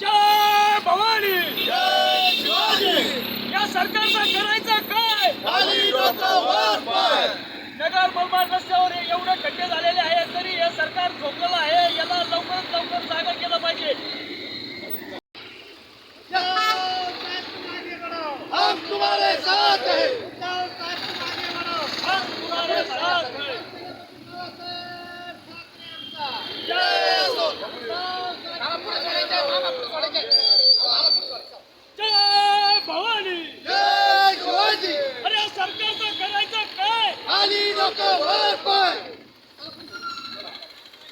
जय भवानी, जय शिवाजी. या सरकारचं करायचं काय? खाली डोकं वर पाय. नगर मनमाड रस्त्यावर एवढे खड्डे झालेले आहे तरी हे सरकार झोपलेलं आहे. याला लवकरात लवकर जागा केलं पाहिजे. हम तुम्हारे साथ हैं. हम तुम्हारे साथ हैं. जय हो. जय भवानी. जय शिवाजी. अरे या सरकारचं करायचं काय? खाली डोकं वर पाय.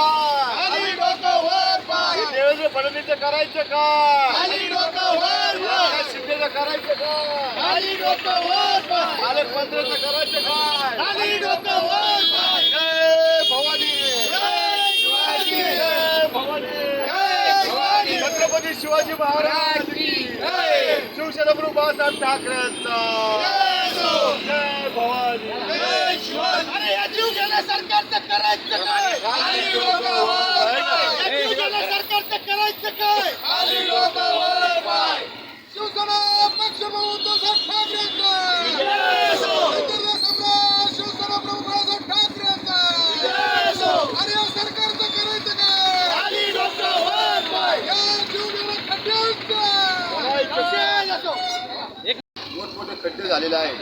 खाली डोकं वर पाय. देवेंद्र फडणवीसचं करायचं काय? खाली डोकं वर पाय. शिंदेचं करायचं काय? खाली डोकं वर पाय. पालकमंत्र्याचं करायचं काय? खाली डोकं वर पाय. जय भवानी, जय शिवाजी. जय भवानी, जय शिवाजी. छत्रपती शिवाजी महाराज की जय. शिवसेना प्रमुख बाळासाहेब ठाकरेंचा जय हो. जय भवानी. जय शिवाजी. अरे या जीवघेण्या सरकारचं करायचं काय? खाली डोकं वर पाय. या जीवघेण्या सरकारचं करायचं काय? खाली डोकं वर पाय. शिवसेना पक्ष उद्धव ठाकरेंचा जय हो. शिवसेना प्रमुख बाळासाहेब ठाकरेंचा जय हो. अरे या सरकारचं करायचं काय? खाली डोकं वर पाय. या जीवघेण्या खड्ड्यांचा जय असो. मोठमोठे खड्डे झालेले आहेत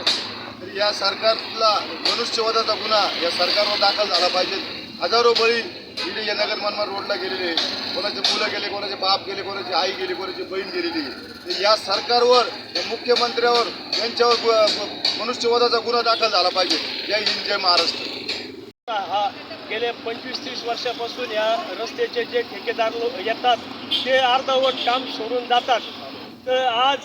तर या सरकारला मनुष्यवधाचा गुन्हा या सरकारवर दाखल झाला पाहिजे. हजारो बळी इथे या नगर मनमाड रोडला गेलेले, कोणाचे मुलं गेले, कोणाचे बाप गेले, कोणाची आई गेली, कोणाची बहीण गेलेली. तर या सरकारवर या मुख्यमंत्र्यावर यांच्यावर मनुष्यवधाचा गुन्हा दाखल झाला पाहिजे. जय हिंद, जय महाराष्ट्र. हा गेले 25-30 वर्षापासून या रस्त्याचे जे ठेकेदार येतात ते अर्धवट काम सोडून जातात. तर आज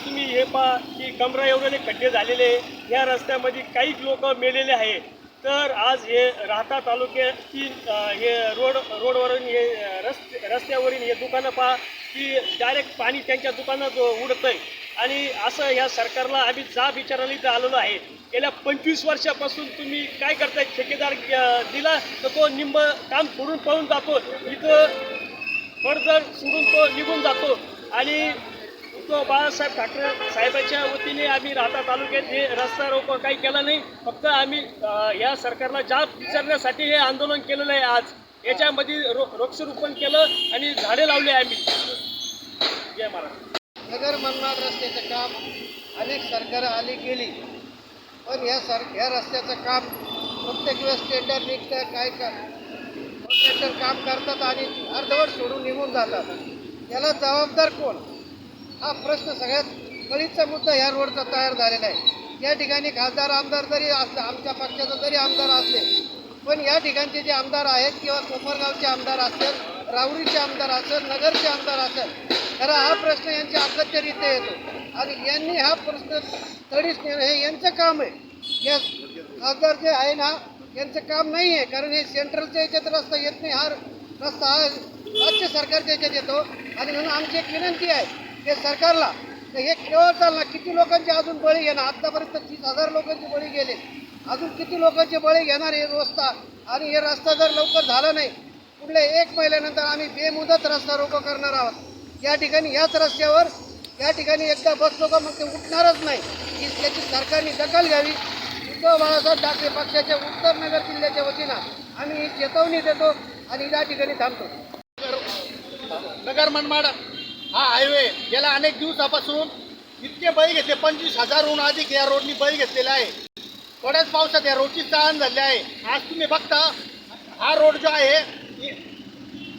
तुम्ही हे पहा की कमरा एवढे खड्डे झालेले या रस्त्यामध्ये काही लोक मेलेले आहे. तर आज हे राहता तालुक्यातील हे रोडवरून हे रस्त्यावरील हे दुकानं पहा की डायरेक्ट पाणी त्यांच्या दुकानात उडतं आहे. आणि असं या सरकारला आम्ही जाब विचारायला इथं आलेलो आहे. गेल्या 25 वर्षापासून तुम्ही काय करताय? ठेकेदार दिला तर तो निंब काम सोडून पळून जातो, इथं फडजड सोडून तो निघून जातो. आणि तो बाळासाहेब ठाकरे साहेबांच्या वतीने आम्ही राहता तालुक्यात हे रस्ता रोको काही केला नाही. फक्त आम्ही या सरकारला जाब विचारण्यासाठी हे आंदोलन केलेलं आहे. आज याच्यामध्ये वृक्षारोपण केलं आणि झाडे लावले आम्ही. जय महाराज. नगर मनमाड रस्त्याचं काम अनेक सरकारं आली गेली, पण या रस्त्याचं काम प्रत्येक वेळेस टेंडर निघतं, काय कॉन्ट्रॅक्टर काम करतात आणि अर्धवट सोडून निघून जातात. याला जबाबदार कोण? हा प्रश्न सगळ्यात कळीचा मुद्दा ह्या रोडचा तयार झालेला आहे. या ठिकाणी खासदार आमदार जरी असले, आमच्या पक्षाचा जरी आमदार असले, पण या ठिकाणचे जे आमदार आहेत किंवा कोपरगावचे आमदार असेल, राहुरीचे आमदार असेल, नगरचे आमदार असेल, तर हा प्रश्न यांच्या अखत्यारीत येतो आणि यांनी हा प्रश्न तडीस नेणं हे यांचं काम आहे. या खासदार जे आहे ना यांचं काम नाही आहे, कारण हे सेंट्रलच्या याच्यात रस्ता येत नाही. हा रस्ता हा राज्य सरकारच्या याच्यात येतो आणि म्हणून आमची एक विनंती आहे हे सरकारला, तर हे केवळ चालणार. किती लोकांचे अजून बळी घेणार? आत्तापर्यंत 30,000 लोकांचे बळी गेले, अजून किती लोकांचे बळी घेणार हे रस्ता? आणि हे रस्ता जर लवकर झाला नाही, पुढल्या 1 महिन्यानंतर आम्ही बेमुदत रस्ता रोको करणार आहोत. या ठिकाणी याच रस्त्यावर या ठिकाणी एकदा बसलो का मग ते उठणारच नाही. ही त्याची सरकारने दखल घ्यावी. उद्धव बाळासाहेब ठाकरे पक्षाच्या उत्तर नगर जिल्ह्याच्या वतीनं आम्ही ही चेतावणी देतो आणि या ठिकाणी थांबतो. नगर मनमाड हा हायवे गेल्या अनेक दिवसापासून इतके बळी घेतले, 25,000हून अधिक या रोडनी बळी घेतलेला आहे. थोड्याच पावसात या रोडची चाळण झाली आहे. आज तुम्ही बघता हा रोड जो आहे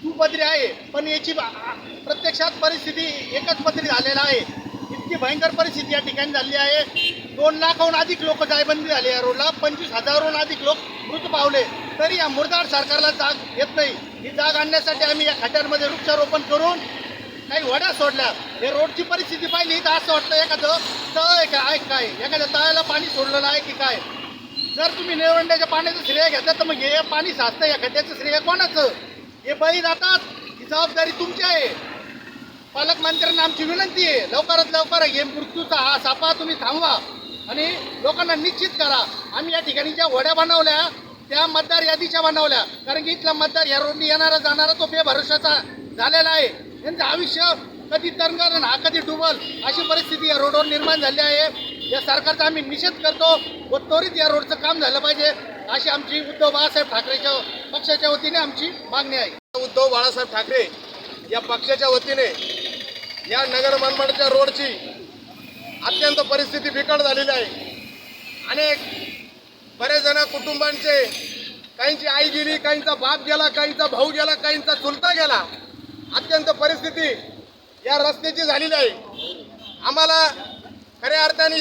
दुपदरी आहे, पण याची प्रत्यक्षात परिस्थिती एकच पदरी झालेला आहे. इतकी भयंकर परिस्थिती या ठिकाणी झाली आहे. 2 लाखाहून अधिक लोक जायबंदी झाली या रोडला, 25,000हून अधिक लोक मृत पावले. तरी या मुरदार सरकारला जाग येत नाही. ही जाग आणण्यासाठी आम्ही या खड्ड्यांमध्ये वृक्षारोपण करून काही वड्या सोडल्या. हे रोडची परिस्थिती पाहिली तर असं वाटतं एखादं तळ आहे काय, काय एखाद्या तळ्याला पाणी सोडलेलं आहे की काय. जर तुम्ही निळवंड्याच्या पाण्याचं श्रेय घेतलं तर मग हे पाणी साचतं, या खड्ड्याचं श्रेय कोणाचं? हे बळी जातात, ही जबाबदारी तुमची आहे. पालकमंत्र्यांना आमची विनंती आहे, लवकरात लवकर हे मृत्यूचा हा सापळा तुम्ही थांबवा आणि लोकांना निश्चित करा. आम्ही या ठिकाणी ज्या वड्या बनवल्या त्या मतदार यादीच्या बनवल्या, कारण की इथला मतदार या रोडनी येणारा जाणारा तो बेभरोशाचा झालेला आहे. यांचं आयुष्य कधी तरंगल आणि हा कधी डुबल अशी परिस्थिती या रोडवर निर्माण झाली आहे. या सरकारचा आम्ही निषेध करतो व त्वरित या रोडचं काम झालं पाहिजे अशी आमची उद्धव बाळासाहेब ठाकरेच्या पक्षाच्या वतीने आमची मागणी आहे. उद्धव बाळासाहेब ठाकरे या पक्षाच्या वतीने या नगर मनमाडच्या रोडची अत्यंत परिस्थिती बिकट झालेली आहे. अनेक बरेच जण कुटुंबांचे, काहींची आई गेली, काहींचा बाप गेला, काहींचा भाऊ गेला, काहींचा चुलता गेला. अत्यंत परिस्थिती या रस्त्याची झालेली आहे. आम्हाला खऱ्या अर्थाने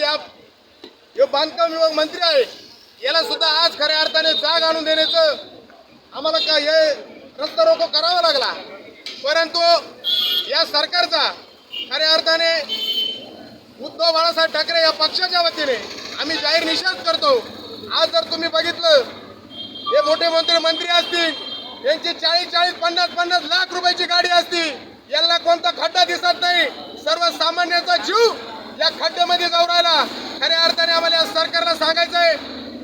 जो बांधकाम विभाग मंत्री आहे याला सुद्धा आज खऱ्या अर्थाने जाग आणून देण्याचं आम्हाला हे रस्ता रोको करावा लागला. परंतु या सरकारचा खऱ्या अर्थाने उद्धव बाळासाहेब ठाकरे या पक्षाच्या वतीने आम्ही जाहीर निषेध करतो. आज जर तुम्ही बघितलं, हे मोठे मंत्री असतील, यांची 40-50 लाख रुपयाची गाडी असती, यांना कोणता खड्डा दिसत नाही. सर्वसामान्यांचा जीव या खड्ड्यामध्ये जाऊ राहिला. खऱ्या अर्थाने आम्हाला या सरकारला सांगायचं आहे,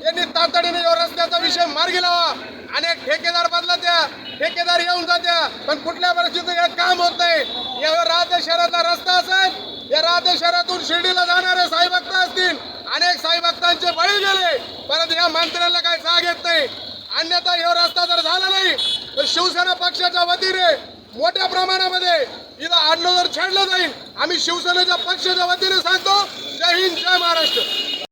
यांनी तातडीने या रस्त्याचा विषय मार्गी लावा. अनेक ठेकेदार बदलत्या, ठेकेदार येऊन जात्या, पण कुठल्या परिस्थितीत हे काम होत नाही. या राहते शहरातला रस्ता असेल, या राहते शहरातून शिर्डीला जाणारे साई भक्त असतील, अनेक साई भक्तांचे बळी गेले, परंतु या मंत्र्यांना काही जाग येत नाही. अन्यथा हा रस्ता जर झाला नाही तर शिवसेना पक्षाच्या वतीने मोठ्या प्रमाणामध्ये इथं आंदोलन छेडलं जाईल. आम्ही शिवसेनेच्या पक्षाच्या वतीने सांगतो, जय हिंद, जय महाराष्ट्र.